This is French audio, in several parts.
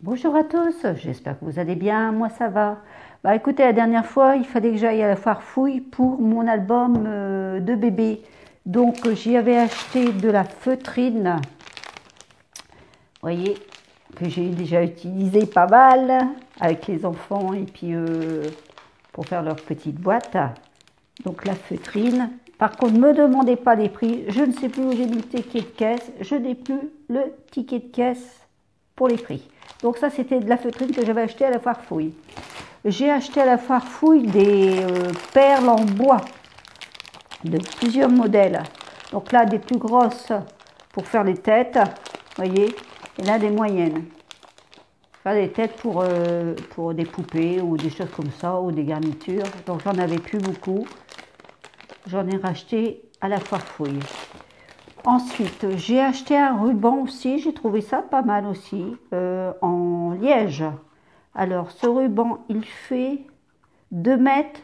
Bonjour à tous, j'espère que vous allez bien, moi ça va. Bah écoutez, la dernière fois, il fallait que j'aille à la foire fouille pour mon album de bébé. Donc j'y avais acheté de la feutrine, vous voyez, que j'ai déjà utilisé pas mal avec les enfants et puis pour faire leur petite boîte. Donc la feutrine. Par contre, ne me demandez pas les prix, je ne sais plus où j'ai mis le ticket de caisse, je n'ai plus le ticket de caisse pour les prix. Donc ça, c'était de la feutrine que j'avais acheté à la foire fouille. J'ai acheté à la foire fouille des perles en bois de plusieurs modèles. Donc là, des plus grosses pour faire les têtes, vous voyez, et là, des moyennes. Faire des têtes pour des poupées ou des choses comme ça, ou des garnitures. Donc j'en avais plus beaucoup. J'en ai racheté à la foire fouille. Ensuite, j'ai acheté un ruban aussi, j'ai trouvé ça pas mal aussi, en liège. Alors, ce ruban, il fait 2 mètres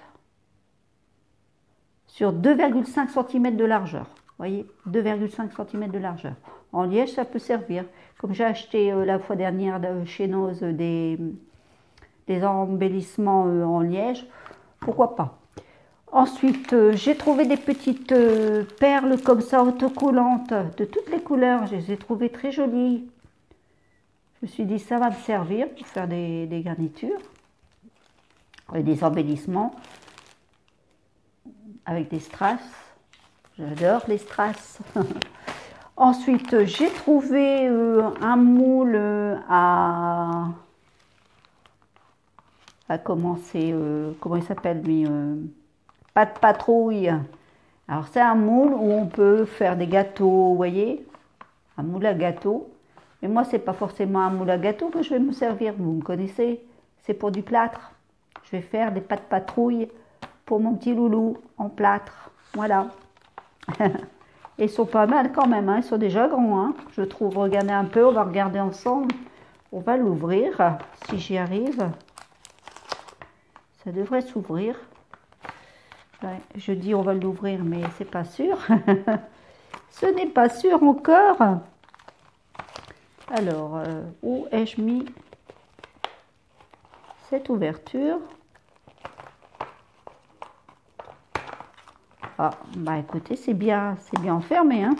sur 2,5 cm de largeur. Vous voyez, 2,5 cm de largeur. En liège, ça peut servir. Comme j'ai acheté la fois dernière chez Noz des embellissements en liège, pourquoi pas. Ensuite, j'ai trouvé des petites perles comme ça, autocollantes, de toutes les couleurs. Je les ai trouvées très jolies. Je me suis dit, ça va me servir pour faire des garnitures et des embellissements avec des strass. J'adore les strass. Ensuite, j'ai trouvé un moule à commencer, comment il s'appelle lui, pas de patrouille. Alors c'est un moule où on peut faire des gâteaux, vous voyez, un moule à gâteau. Mais moi c'est pas forcément un moule à gâteau que je vais me servir, vous me connaissez, c'est pour du plâtre. Je vais faire des pâtes patrouilles pour mon petit loulou en plâtre, voilà. Et ils sont pas mal quand même, hein. Ils sont déjà grands, hein. Je trouve. Regardez un peu, on va regarder ensemble. On va l'ouvrir, si j'y arrive. Ça devrait s'ouvrir. Ouais, je dis on va l'ouvrir, mais c'est pas sûr. Ce n'est pas sûr encore. Alors, où ai-je mis cette ouverture? Ah, bah écoutez, c'est bien enfermé, hein.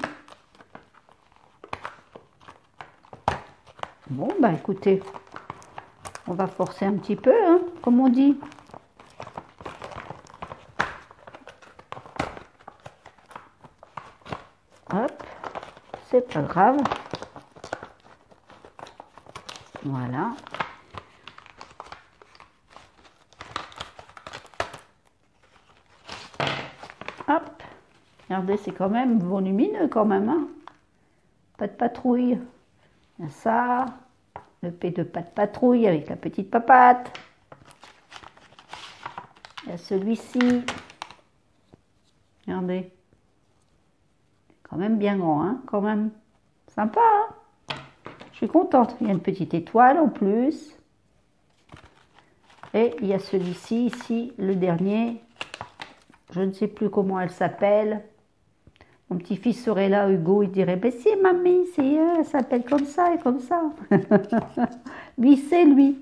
Bon, bah écoutez, on va forcer un petit peu, hein, comme on dit. Hop, c'est pas grave. Voilà. Hop. Regardez, c'est quand même volumineux quand même, hein. Pas de patrouille. Il y a ça. Le P de pas de patrouille avec la petite papate. Il y a celui-ci. Regardez. Quand même bien grand, hein, quand même. Sympa, hein. Je suis contente. Il y a une petite étoile en plus. Et il y a celui-ci, ici, le dernier. Je ne sais plus comment elle s'appelle. Mon petit-fils serait là, Hugo, il dirait, ben si, mamie, elle s'appelle comme ça et comme ça. Lui, c'est lui.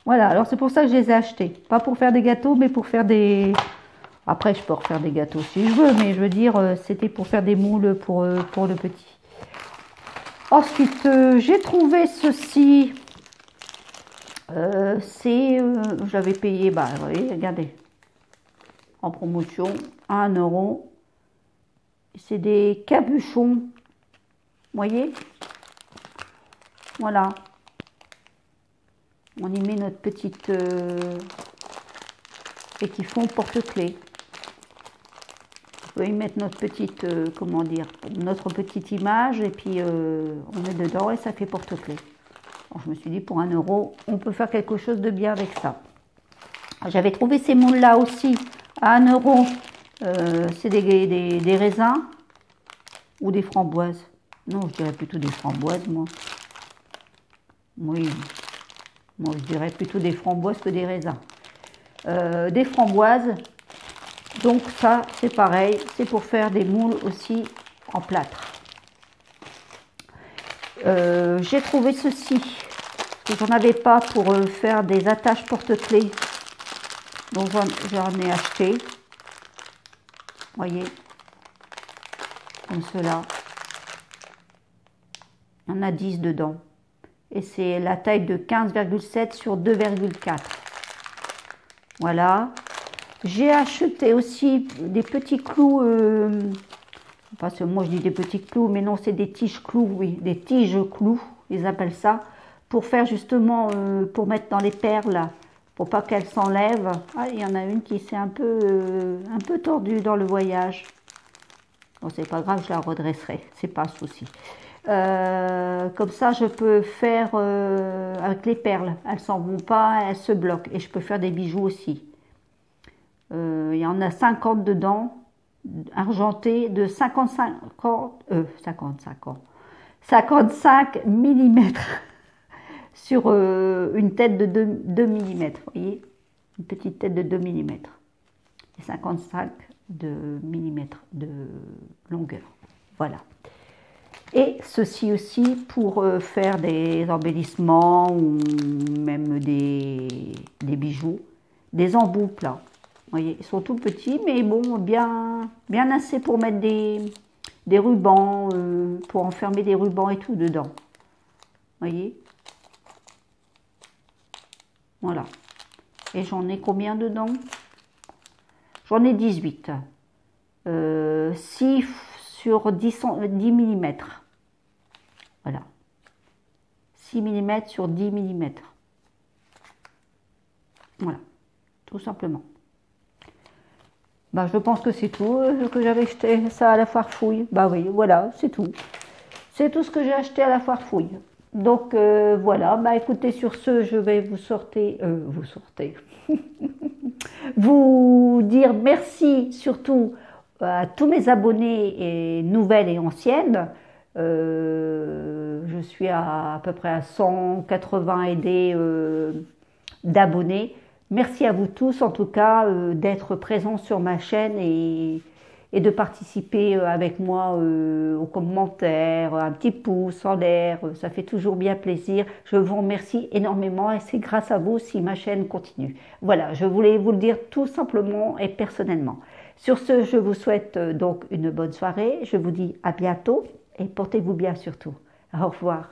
Voilà, alors c'est pour ça que je les ai achetés. Pas pour faire des gâteaux, mais pour faire des... Après, je peux refaire des gâteaux si je veux, mais je veux dire, c'était pour faire des moules pour le petit. Ensuite, j'ai trouvé ceci. J'avais payé, bah, vous voyez, regardez, en promotion, à 1 euro. C'est des capuchons, vous voyez. Voilà. On y met notre petite... et qui font porte-clés. On peut y mettre notre petite, comment dire, notre petite image et puis on met dedans et ça fait porte-clés. Je me suis dit, pour 1 euro, on peut faire quelque chose de bien avec ça. J'avais trouvé ces moules-là aussi à 1 euro. C'est des raisins ou des framboises. Non, je dirais plutôt des framboises, moi. Oui, moi je dirais plutôt des framboises que des raisins. Des framboises. Donc ça, c'est pareil. C'est pour faire des moules aussi en plâtre. J'ai trouvé ceci, que j'en avais pas pour faire des attaches porte-clés. Donc j'en ai acheté. Voyez, comme cela. Il y en a 10 dedans. Et c'est la taille de 15,7 sur 2,4. Voilà. J'ai acheté aussi des petits clous. Parce que moi je dis des petits clous, mais non, c'est des tiges clous, oui. Des tiges clous, ils appellent ça. Pour faire justement, pour mettre dans les perles, pour pas qu'elles s'enlèvent. Ah, il y en a une qui s'est un peu tordue dans le voyage. Bon, c'est pas grave, je la redresserai, c'est pas un souci. Comme ça, je peux faire avec les perles. Elles s'en vont pas, elles se bloquent. Et je peux faire des bijoux aussi. Il y en a 50 dedans, argentés de 55 mm sur une tête de 2 mm. Vous voyez, une petite tête de 2 mm. Et 55 mm de longueur. Voilà. Et ceci aussi pour faire des embellissements ou même des bijoux, des embouts plats. Vous voyez, ils sont tout petits, mais bon, bien assez pour mettre des rubans, pour enfermer des rubans et tout dedans. Vous voyez? Voilà. Et j'en ai combien dedans? J'en ai 18. 6 sur 10 mm. Voilà. 6 mm sur 10 mm. Voilà. Tout simplement. Bah, je pense que c'est tout que j'avais acheté ça à la foire fouille. Bah oui, voilà, c'est tout. C'est tout ce que j'ai acheté à la foire fouille. Donc voilà, bah écoutez, sur ce, je vais vous dire merci surtout à tous mes abonnés, et nouvelles et anciennes. Je suis à peu près à 180 aidés d'abonnés. Merci à vous tous en tout cas d'être présents sur ma chaîne et de participer avec moi aux commentaires, un petit pouce en l'air, ça fait toujours bien plaisir. Je vous remercie énormément et c'est grâce à vous si ma chaîne continue. Voilà, je voulais vous le dire tout simplement et personnellement. Sur ce, je vous souhaite donc une bonne soirée. Je vous dis à bientôt et portez-vous bien surtout. Au revoir.